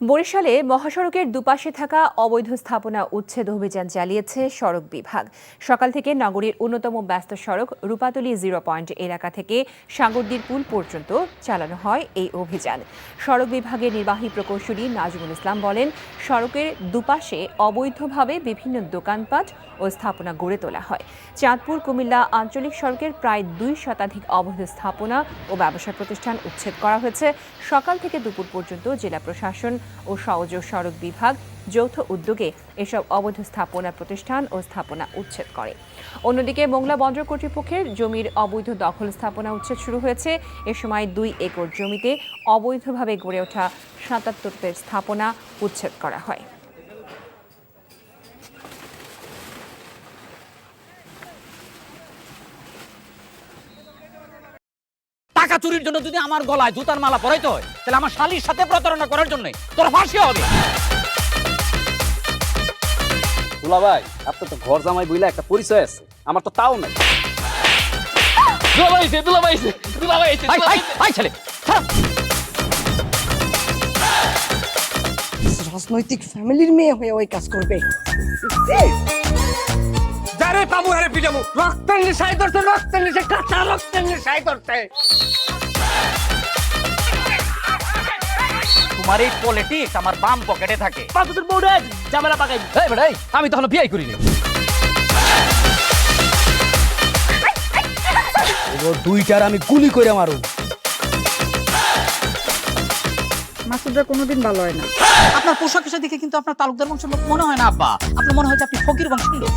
বরিশালে মহাসড়কের দুপাশে থাকা অবৈধ স্থাপনা উচ্ছেদ অভিযান চালিয়েছে সড়ক বিভাগ। সকাল থেকে নগরীর অন্যতম ব্যস্ত সড়ক রূপাতলী 0 পয়েন্ট এলাকা থেকে সাগরদীর পুল পর্যন্ত চালানো হয় এই অভিযান। সড়ক বিভাগের নির্বাহী প্রকৌশলী নাজমুল ইসলাম বলেন, সড়কের দুপাশে অবৈধভাবে বিভিন্ন দোকানপাট ও স্থাপনা গড়ে তোলা হয়। চাঁদপুর কুমিল্লা আঞ্চলিক সড়কের প্রায় 2 শতাধিক অবৈধ স্থাপনা ও ব্যবসা প্রতিষ্ঠান উচ্ছেদ করা হয়েছে। সকাল থেকে দুপুর পর্যন্ত জেলা প্রশাসন ও সহযোগ সড়ক বিভাগ যৌথ উদ্যোগে এসব অবৈধ স্থাপনা প্রতিষ্ঠান ও স্থাপনা উচ্ছেদ করে। অন্যদিকে মোংলা বন্দর কর্তৃপক্ষের জমির অবৈধ দখল স্থাপনা উচ্ছেদ শুরু হয়েছে। এ সময় 2 একর জমিতে অবৈধভাবে গড়ে ওঠা 77টি স্থাপনা উচ্ছেদ করা হয়। টাকা চুরির জন্য যদি আমার গলায় জুতার মালা পরাইতে হয়, তাহলে আমার শালীর সাথে প্রতারণা করার জন্য তোর ফাঁসি হবে। দুলা ভাই, আপনার তো ঘর জামাই বইলা একটা পরিচয় আছে, আমার তো তাও নাই। রাজনৈতিক ফ্যামিলির মেয়ে হয়ে ওই কাজ করবে। যারে পাবো হারে পিটাবো, রক্তের নেশায় ধরতে, রক্তের নেশায়, কাঁচা রক্তের নেশায় ধরতে। তোমার এই পলিটিক্স আমার বাম পকেটে থাকে। তোর বউরে ঝামেলা পাকাই। এই বেটাই, আমি তখন বিয়ে করিনি। দুইটার আমি গুলি করে মারু। মাসুদরা কোনোদিন ভালো হয় না। আপনার পোশাক আশাক দেখে কিন্তু আপনার তালুকদার বংশের লোক মনে হয় না আব্বা, আপনার মনে হয় যে আপনি ফকির বংশের লোক।